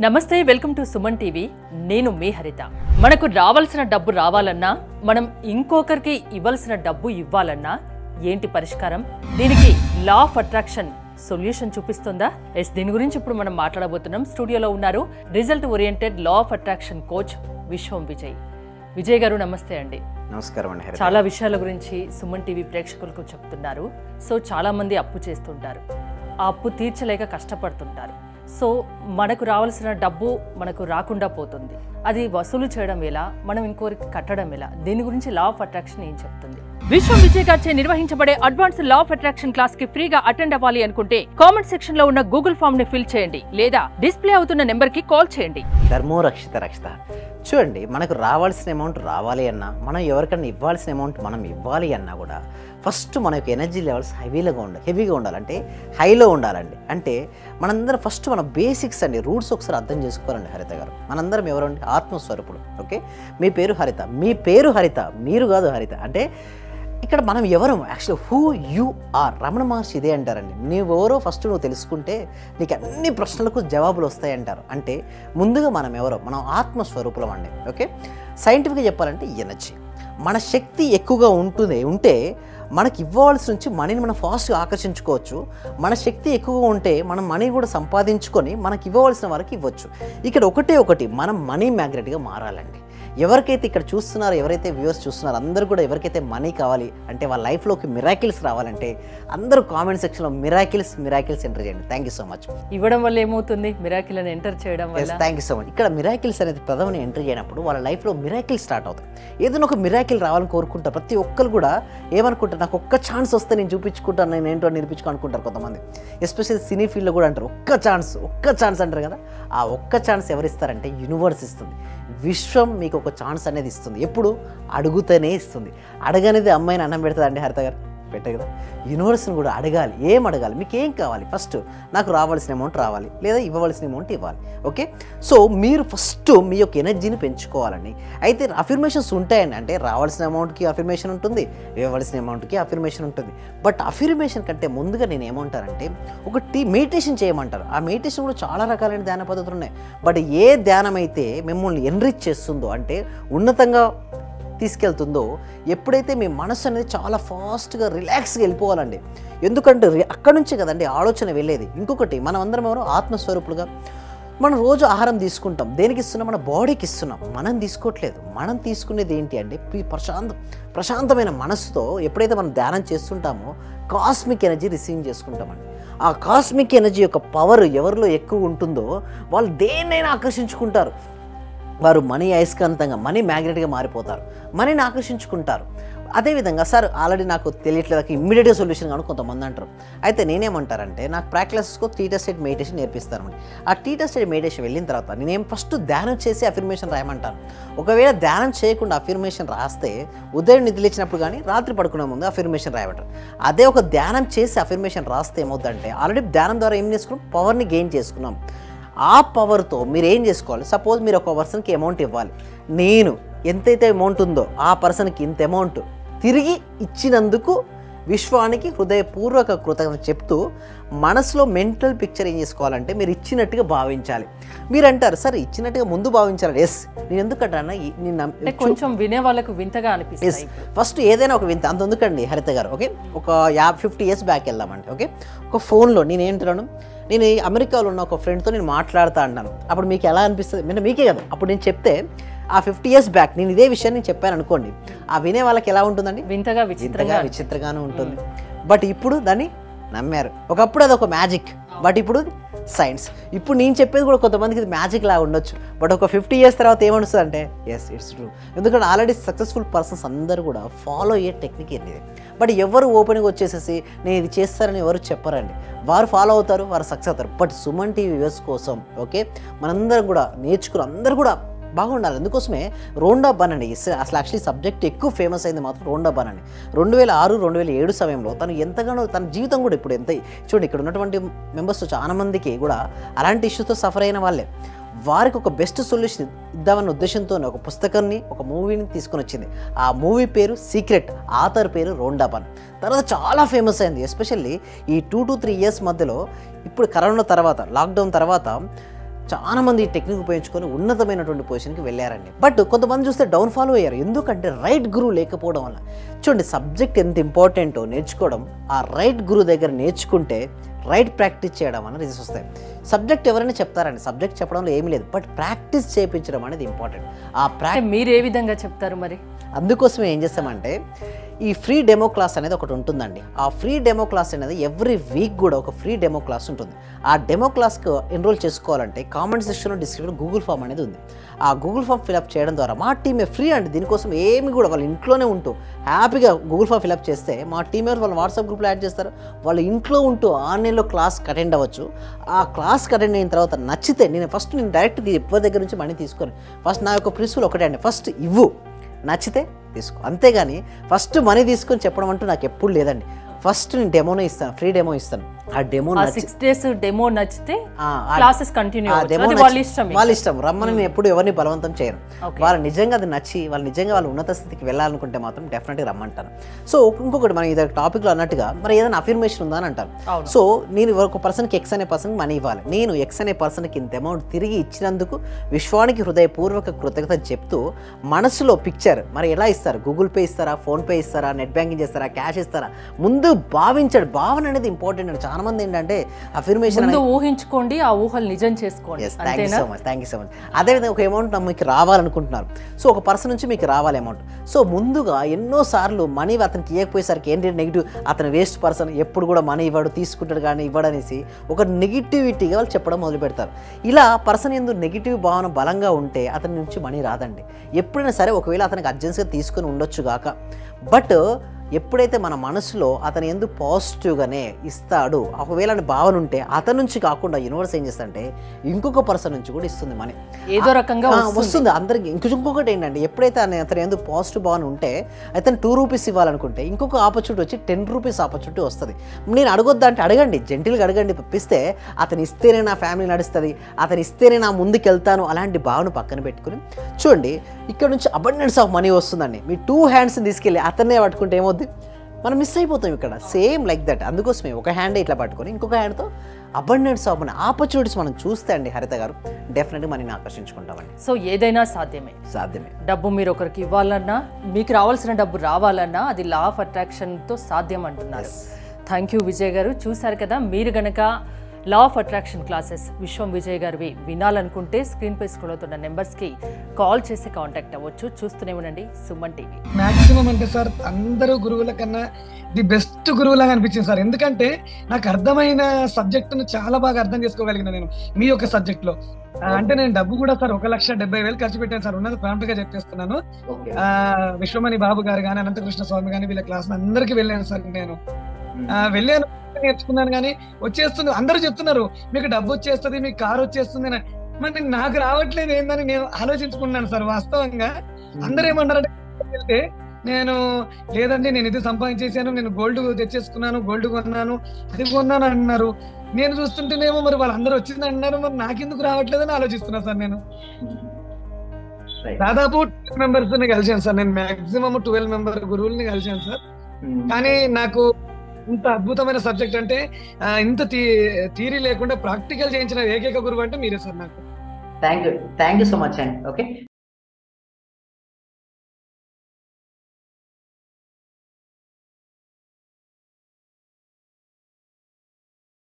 నమస్తే, welcome to Suman TV. నేను మీ హరిత. మనకు రావాల్సిన డబ్బు రావాలన్నా, మనం ఇంకొకరికి ఇవ్వాల్సిన డబ్బు ఇవ్వాలన్నా ఏంటి పరిష్కారం? దీనికి లా ఆఫ్ అట్రాక్షన్ సొల్యూషన్ చూపిస్తుందా? దీని గురించి ఇప్పుడు మనం మాట్లాడబోతున్నాం. స్టూడియోలో ఉన్నారు result oriented law of attraction coach విశ్వం విజయ్. విజయ్ గారు నమస్తే అండి. నమస్కారం అండి. చాలా విషయాల గురించి సుమన్ టీవీ ప్రేక్షకులకు చెప్తున్నారు. సో చాలా మంది అప్పు చేస్తుంటారు, ఆ అప్పు తీర్చలేక కష్టపడుతుంటారు. సో మనకు రావాల్సిన డబ్బు మనకు రాకుండా పోతుంది. అది వసూలు చేయడం ఎలా, మనం ఇంకోరికి కట్టడం ఎలా? దీని గురించి లా ఆఫ్ అట్రాక్షన్ ఏం చెప్తుంది? విశ్వం విజయ్ గారిచే నిర్వహించబడే advance law of attraction class కి ఫ్రీగా అటెండ్ అవ్వాలి అనుకుంటే కామెంట్ సెక్షన్ లో ఉన్న గూగుల్ ఫామ్ ని ఫిల్ చేయండి, లేదా డిస్ప్లే అవుతున్న నెంబర్ కి కాల్ చేయండి. ధర్మో రక్షిత రక్షిత. చూడండి, మనకు రావాల్సిన అమౌంట్ రావాలి అన్నా, మనం ఎవరికన్నా ఇవ్వాల్సిన అమౌంట్ మనం ఇవ్వాలి అన్నా కూడా ఫస్ట్ మన యొక్క ఎనర్జీ లెవెల్స్ హెవీగా ఉండాలంటే హైలో ఉండాలండి. అంటే మనందరం ఫస్ట్ మన బేసిక్స్ అండి, రూట్స్ ఒకసారి అర్థం చేసుకోవాలండి. హరిత గారు, మనందరం ఎవరండి? ఆత్మస్వరూపుడు. ఓకే, మీ పేరు హరిత, మీరు కాదు హరిత. అంటే ఇక్కడ మనం ఎవరు? Actually who you are. Ramana Maharshi ఇదే అంటారండి, నువ్వెవరో ఫస్ట్ నువ్వు తెలుసుకుంటే నీకు అన్ని ప్రశ్నలకు జవాబులు వస్తాయంటారు. అంటే ముందుగా మనం ఎవరో, మనం ఆత్మస్వరూపులం అండి. ఓకే, సైంటిఫిక్గా చెప్పాలంటే ఎనర్జీ, మన శక్తి ఎక్కువగా ఉంటే మనకి ఇవ్వాల్సి నుంచి మనీని మనం ఫాస్ట్గా ఆకర్షించుకోవచ్చు. మన శక్తి ఎక్కువగా ఉంటే మనం మనీ కూడా సంపాదించుకొని మనకి ఇవ్వవలసిన వారికి ఇవ్వచ్చు. ఇక్కడ ఒకటి మనం మనీ మ్యాగ్నెట్గా మారాలండి. ఎవరికైతే ఇక్కడ చూస్తున్నారో, ఎవరైతే వ్యూవర్స్ చూస్తున్నారో అందరూ కూడా ఎవరికైతే మనీ కావాలి అంటే వాళ్ళ లైఫ్లోకి మిరాకిల్స్ రావాలంటే అందరూ కామెంట్ సెక్షన్లో మిరాకిల్స్ ఎంటర్ చేయండి. Thank you so much. ఇవ్వడం వల్ల ఏమవుతుంది? మిరాకిల్ అని ఎంటర్ చేయడం వల్ల. Thank you so much. ఇక్కడ మిరాకిల్స్ అనేది పదవిని ఎంటర్ చేయనప్పుడు వాళ్ళ లైఫ్లో మిరాకిల్ స్టార్ట్ అవుతాయి. ఏదైనా ఒక మిరాకిల్ రావాలని కోరుకుంటారు. ప్రతి ఒక్కరు కూడా ఏమనుకుంటారు, నాకు ఒక్క ఛాన్స్ వస్తే నేను చూపించుకుంటాను, నేను ఏంటో నిరూపించుకుంటారు కొంతమంది. ఎస్పెషల్లీ సినీ ఫీల్డ్లో కూడా అంటారు ఒక్క ఛాన్స్ అంటారు కదా. ఆ ఒక్క ఛాన్స్ ఎవరిస్తారంటే యూనివర్స్ ఇస్తుంది. విశ్వం మీకు ఒక ఛాన్స్ అనేది ఇస్తుంది. ఎప్పుడు? అడుగుతూనే ఇస్తుంది. అడగనేది అమ్మాయిని అన్నం పెడతాదండి హరిత గారు? పెట్టే కదా. యూనివర్స్ని కూడా అడగాలి. ఏం అడగాలి? మీకు ఏం కావాలి? ఫస్ట్ నాకు రావాల్సిన అమౌంట్ రావాలి, లేదా ఇవ్వవలసిన అమౌంట్ ఇవ్వాలి. ఓకే, సో మీరు ఫస్ట్ మీ యొక్క ఎనర్జీని పెంచుకోవాలండి. అయితే అఫర్మేషన్స్ ఉంటాయండి. అంటే రావాల్సిన అమౌంట్కి అఫర్మేషన్ ఉంటుంది, ఇవ్వవలసిన అమౌంట్కి అఫర్మేషన్ ఉంటుంది. బట్ అఫర్మేషన్ కంటే ముందుగా నేను ఏమంటానంటే ఒకటి మెడిటేషన్ చేయమంటారు. ఆ మెడిటేషన్ కూడా చాలా రకాలైన ధ్యాన పద్ధతులు ఉన్నాయి. బట్ ఏ ధ్యానం అయితే మిమ్మల్ని ఎన్రిచ్ చేస్తుందో, అంటే ఉన్నతంగా తీసుకెళ్తుందో, ఎప్పుడైతే మీ మనసు అనేది చాలా ఫాస్ట్గా రిలాక్స్గా వెళ్ళిపోవాలండి. ఎందుకంటే అక్కడ నుంచే కదండి ఆలోచన వెళ్ళేది. ఇంకొకటి, మనం అందరం ఎవరో ఆత్మస్వరూపులుగా మనం రోజు ఆహారం తీసుకుంటాం. దేనికి ఇస్తున్నాం? మన బాడీకి ఇస్తున్నాం. మనం తీసుకోవట్లేదు. మనం తీసుకునేది ఏంటి అంటే ప్రశాంతమైన మనసుతో ఎప్పుడైతే మనం ధ్యానం చేస్తుంటామో కాస్మిక్ ఎనర్జీ రిసీవ్ చేసుకుంటామండి. ఆ కాస్మిక్ ఎనర్జీ యొక్క పవర్ ఎవరిలో ఎక్కువ ఉంటుందో వాళ్ళు దేన్నైనా ఆకర్షించుకుంటారు. వారు మనీ అయస్కాంతంగా, మనీ మ్యాగ్నెట్గా మారిపోతారు, మనీని ఆకర్షించుకుంటారు. అదేవిధంగా సార్ ఆల్రెడీ నాకు తెలియట్లేదు, ఇమ్మీడియట్గా సొల్యూషన్ కానీ కొంతమంది అంటారు. అయితే నేనేమంటారంటే నాకు ప్రాక్టీస్కు 3 స్టేట్ మెడిటేషన్ నేర్పిస్తానండి. ఆ 3 స్టేట్ మెడిటేషన్ వెళ్ళిన తర్వాత నేనేం ఫస్ట్ ధ్యానం చేసి అఫర్మేషన్ రాయమంటాను. ఒకవేళ ధ్యానం చేయకుండా అఫర్మేషన్ రాస్తే ఉదయం నిద్రలేచినప్పుడు కానీ రాత్రి పడుకునే ముందు అఫర్మేషన్ రాయమంటారు. అదే ఒక ధ్యానం చేసి అఫర్మేషన్ రాస్తే ఏమవుతుందంటే ఆల్రెడీ ధ్యానం ద్వారా ఏం చేసుకున్నాం? పవర్ని గెయిన్ చేసుకున్నాం. ఆ పవర్తో మీరు ఏం చేసుకోవాలి? సపోజ్ మీరు ఒక పర్సన్కి అమౌంట్ ఇవ్వాలి. నేను ఎంతైతే అమౌంట్ ఉందో ఆ పర్సన్కి ఇంత అమౌంట్ తిరిగి ఇచ్చినందుకు విశ్వానికి హృదయపూర్వక కృతజ్ఞత చెప్తూ మనసులో మెంటల్ పిక్చర్ ఏం చేసుకోవాలంటే మీరు ఇచ్చినట్టుగా భావించాలి. మీరు అంటారు, సరే ఇచ్చినట్టుగా ముందు భావించాలి. ఎస్, నేను ఎందుకంటానా, కొంచెం వినే వాళ్ళకు వింతగా అనిపిస్తుంది. ఫస్ట్ ఏదైనా ఒక వింత అంత ఎందుకండి హరిత గారు. ఓకే, ఒక 50 years బ్యాక్ వెళ్దామంటే, ఓకే, ఒక ఫోన్లో నేను అమెరికాలో ఉన్న ఒక ఫ్రెండ్తో నేను మాట్లాడుతూ అంటాను. అప్పుడు మీకు ఎలా అనిపిస్తుంది? మీకే కదా. అప్పుడు నేను చెప్తే ఆ 50 years బ్యాక్ నేను ఇదే విషయాన్ని చెప్పాను అనుకోండి, ఆ వినే వాళ్ళకి ఎలా ఉంటుందండి? వింతగా విచిత్రంగానే ఉంటుంది. బట్ ఇప్పుడు దాన్ని నమ్మారు. ఒకప్పుడు అది ఒక మ్యాజిక్, బట్ ఇప్పుడు సైన్స్. ఇప్పుడు నేను చెప్పేది కూడా కొంతమందికి ఇది మ్యాజిక్ లాగా ఉండొచ్చు, బట్ ఒక 50 years తర్వాత ఏమనిస్తుంది అంటే ఎస్, ఇట్స్ ట్రూ. ఎందుకంటే ఆల్రెడీ సక్సెస్ఫుల్ పర్సన్స్ అందరూ కూడా ఫాలో అయ్యే టెక్నిక్ ఇది. బట్ ఎవరు ఓపెన్గా వచ్చేసేసి నేను ఇది చేస్తారని ఎవరు చెప్పరండి. వారు ఫాలో అవుతారు, వారు సక్సెస్ అవుతారు. బట్ సుమన్ టీవీ వ్యూవర్స్ కోసం ఓకే, మనందరం కూడా నేర్చుకుని అందరూ కూడా బాగుండాలి. అందుకోసమే రోండా బన్ అండి. అసలు యాక్చువల్లీ సబ్జెక్ట్ ఎక్కువ ఫేమస్ అయింది మాత్రం రోండా బన్ అండి. 2006-2007 సమయంలో తను ఎంతగానో తన జీవితం కూడా ఇప్పుడు ఎంత చూడండి, ఇక్కడ ఉన్నటువంటి మెంబర్స్ చాలా మందికి కూడా అలాంటి ఇష్యూతో సఫర్ అయిన వాళ్ళే. వారికి ఒక బెస్ట్ సొల్యూషన్ ఇద్దామన్న ఉద్దేశంతో ఒక పుస్తకాన్ని, ఒక మూవీని తీసుకొని వచ్చింది. ఆ మూవీ పేరు సీక్రెట్, ఆథర్ పేరు రోండా బన్. తర్వాత చాలా ఫేమస్ అయింది. ఎస్పెషల్లీ ఈ 2 to 3 years మధ్యలో, ఇప్పుడు కరోనా తర్వాత, లాక్డౌన్ తర్వాత చాలా మంది ఈ టెక్నిక్ ఉపయోగించుకొని ఉన్నతమైనటువంటి పొజిషన్కి వెళ్ళారండి. బట్ కొంతమంది చూస్తే డౌన్ఫాల్ అయ్యారు. ఎందుకంటే రైట్ గురువు లేకపోవడం వల్ల. చూడండి, సబ్జెక్ట్ ఎంత ఇంపార్టెంటో నేర్చుకోవడం, ఆ రైట్ గురువు దగ్గర నేర్చుకుంటే రైట్ ప్రాక్టీస్ చేయడం అనేది రిజల్ట్స్ వస్తాయి. సబ్జెక్ట్ ఎవరైనా చెప్తారండి, సబ్జెక్ట్ చెప్పడంలో ఏమీ లేదు, బట్ ప్రాక్టీస్ చేయించడం అనేది ఇంపార్టెంట్. మీరు ఏ విధంగా చెప్తారు మరి? అందుకోసం ఏం చేస్తామంటే ఈ ఫ్రీ డెమో క్లాస్ అనేది ఒకటి ఉంటుందండి. ఆ ఫ్రీ డెమో క్లాస్ అనేది ఎవ్రీ వీక్ కూడా ఒక ఫ్రీ డెమో క్లాస్ ఉంటుంది. ఆ డెమో క్లాస్కి ఎన్రోల్ చేసుకోవాలంటే కామెంట్ సెక్షన్లో డిస్క్రిప్షన్ గూగుల్ ఫామ్ అనేది ఉంది. ఆ గూగుల్ ఫామ్ ఫిలప్ చేయడం ద్వారా మా టీమే ఫ్రీ అండి. దీనికోసం ఏమి కూడా వాళ్ళ ఇంట్లోనే ఉంటూ హ్యాపీగా గూగుల్ ఫామ్ ఫిలప్ చేస్తే మా టీమ్ వాళ్ళు వాట్సాప్ గ్రూప్లో యాడ్ చేస్తారు. వాళ్ళ ఇంట్లో ఉంటూ ఆన్లైన్లో క్లాస్కి అటెండ్ అవ్వచ్చు. ఆ క్లాస్కి అటెండ్ అయిన తర్వాత నచ్చితే నేను డైరెక్ట్ ఎవరి దగ్గర నుంచి మనీ తీసుకోను. ఫస్ట్ నా యొక్క ప్రిన్సిపల్ ఒకటే అండి, ఫస్ట్ ఇవ్వు, నచ్చితే తీసుకో. అంతేగాని ఫస్ట్ మనీ తీసుకొని చెప్పడం అంటూ నాకు ఎప్పుడు లేదండి. ఫస్ట్ నేను డెమోనే ఇస్తాను, ఫ్రీ డెమో ఇస్తాను. ఆ డెమో 6 days డెమో నచ్చితే క్లాసెస్ కంటిన్యూ వాళ్ళ ఇష్టం. రమ్మని నేను ఎప్పుడు ఎవరిని బలవంతం చేయను. వాళ్ళు నిజంగా అది నచ్చి వాళ్ళు నిజంగా వాళ్ళు ఉన్నత స్థితికి వెళ్ళాలనుకుంటే మాత్రం డెఫినెట్గా రమ్మంటాను. సో ఇంకొకటి మనం ఇది టాపిక్లో అన్నట్టుగా మరి ఏదైనా అఫర్మేషన్ ఉందా అని అంటారు. సో నేను ఒక పర్సన్కి ఎక్స్ అనే పర్సన్కి మనీ ఇవ్వాలి. నేను ఎక్స్ అనే పర్సన్కి ఇంత అమౌంట్ తిరిగి ఇచ్చినందుకు విశ్వానికి హృదయపూర్వక కృతజ్ఞత చెప్తూ మనసులో పిక్చర్ మరి ఎలా ఇస్తారు, గూగుల్ పే ఇస్తారా, ఫోన్పే ఇస్తారా, నెట్ బ్యాంకింగ్ చేస్తారా, క్యాష్ ఇస్తారా, ముందు భావించాడు. భావన అనేది ఇంపార్టెంట్ అండి. చాలా మంది ఏంటంటే అఫర్మేషన్ ఊహించుకోండి, ఆ ఊహలు నిజం చేసుకోండి. Thank you so much. అదేవిధంగా ఒక అమౌంట్ మీకు రావాలనుకుంటున్నారు. సో ఒక పర్సన్ నుంచి మీకు రావాలి అమౌంట్. సో ముందుగా ఎన్నోసార్లు మనీ అతనికి ఇవ్వకపోయేసరికి ఏంటి నెగిటివ్, అతను వేస్ట్ పర్సన్, ఎప్పుడు కూడా మనీ ఇవ్వడు, తీసుకుంటాడు కానీ ఇవ్వడనేసి ఒక నెగిటివిటీగా వాళ్ళు చెప్పడం మొదలు పెడతారు. ఇలా పర్సన్ ఎందు నెగిటివ్ భావన బలంగా ఉంటే అతని నుంచి మనీ రాదండి. ఎప్పుడైనా సరే ఒకవేళ అతనికి అర్జెన్సీగా తీసుకొని ఉండొచ్చు గాక, బట్ ఎప్పుడైతే మన మనసులో అతను ఎందుకు పాజిటివ్గానే ఇస్తాడు ఒకవేళ భావన ఉంటే అతని నుంచి కాకుండా యూనివర్స్ ఏం చేస్తుందంటే ఇంకొక పర్సన్ నుంచి కూడా ఇస్తుంది మనీ, ఏదో రకంగా వస్తుంది అందరికి. ఇంకొకటి ఏంటంటే ఎప్పుడైతే అతను ఎందుకు పాజిటివ్ భావన ఉంటే అతను 2 రూపీస్ ఇవ్వాలనుకుంటే ఇంకొక ఆపర్చునిటీ వచ్చి 10 రూపీస్ ఆపర్చునిటీ వస్తుంది. నేను అడగొద్దా అంటే అడగండి, జెంటిల్గా అడగండి. పంపిస్తే అతను ఇస్తేనే నా ఫ్యామిలీ నడుస్తుంది, అతను ఇస్తేనే నా ముందుకు వెళ్తాను, అలాంటి భావన పక్కన పెట్టుకుని చూడండి. ఇక్కడ నుంచి అబండెన్స్ ఆఫ్ మనీ వస్తుందండి. మీ 2 హ్యాండ్స్ని తీసుకెళ్ళి అతన్నే పట్టుకుంటే ఏమవుద్ది, మనం మిస్ అయిపోతాం ఇక్కడ. Same like that. అందుకోసమే ఒక హ్యాండ్ ఇట్లా పట్టుకొని ఇంకొక హ్యాండ్తో అబండెన్స్ ఆఫ్ మనీ ఆపర్చునిటీస్ మనం చూస్తే అండి హరిత గారు డెఫినెట్గా మనీని ఆకర్షించుకుంటామండి. సో ఏదైనా సాధ్యమే. డబ్బు మీరు ఒకరికి ఇవ్వాలన్నా, మీకు రావాల్సిన డబ్బు రావాలన్నా అది లా ఆఫ్ అట్రాక్షన్తో సాధ్యం అంటున్నారు. థ్యాంక్ యూ విజయ్ గారు. చూశారు కదా, మీరు గనక లా ఆఫ్ అట్రాక్షన్ క్లాసెస్ విశ్వం విజయ్ గారివి వినాలనుకుంటే స్క్రీన్ పై స్క్రోల్ అవుతున్న నెంబర్స్కి కాల్ చేసి కాంటాక్ట్ అవ్వచ్చు. చూస్తూనే ఉండండి సుమన్ టీవీ. మాక్సిమం అంటే సార్ అందరూ గురువుల కన్నా ది బెస్ట్ గురువులాగా అనిపించింది సార్. ఎందుకంటే నాకు అర్థమైన సబ్జెక్టును చాలా బాగా అర్థం చేసుకోగలిగిన నేను మీ యొక్క సబ్జెక్ట్ లో. అంటే నేను డబ్బు కూడా సార్ 1,70,000 ఖర్చు పెట్టాను సార్. ఉన్నది ప్రాంప్ట్ గా చెప్పేస్తున్నాను. విశ్వమణి బాబు గారు కానీ, అనంతకృష్ణ స్వామి కానీ వీళ్ళ క్లాస్ అందరికి వెళ్ళాను సార్. నేను వెళ్ళాను, నేర్చుకున్నాను, కానీ వచ్చేస్తుంది. అందరూ చెప్తున్నారు మీకు డబ్బు వచ్చేస్తుంది, మీకు కారు వచ్చేస్తుంది అని. మరి నాకు రావట్లేదు ఏందని నేను ఆలోచించుకున్నాను సార్. వాస్తవంగా అందరూ ఏమన్నారంటే వెళ్తే నేను లేదండి నేను ఇది సంపాదించేసాను, నేను గోల్డ్ తెచ్చేసుకున్నాను, గోల్డ్ కొన్నాను, అది కొన్నాను అన్నారు. నేను చూస్తుంటేనేమో మరి వాళ్ళందరూ వచ్చింది అన్నారు, మరి నాకెందుకు రావట్లేదని ఆలోచిస్తున్నా సార్. నేను దాదాపు 12 మెంబర్స్ కలిసాను సార్. నేను మాక్సిమం 12 మెంబర్ గురువుల్ని కలిసాను సార్. కానీ నాకు ఇంత అద్భుతమైన సబ్జెక్ట్ అంటే ఇంత థియరీ లేకుండా ప్రాక్టికల్ చేయించిన ఏకైక గురువు అంటే మీరే సార్ నాకు. థ్యాంక్ యూ సో మచ్ అండి. ఓకే.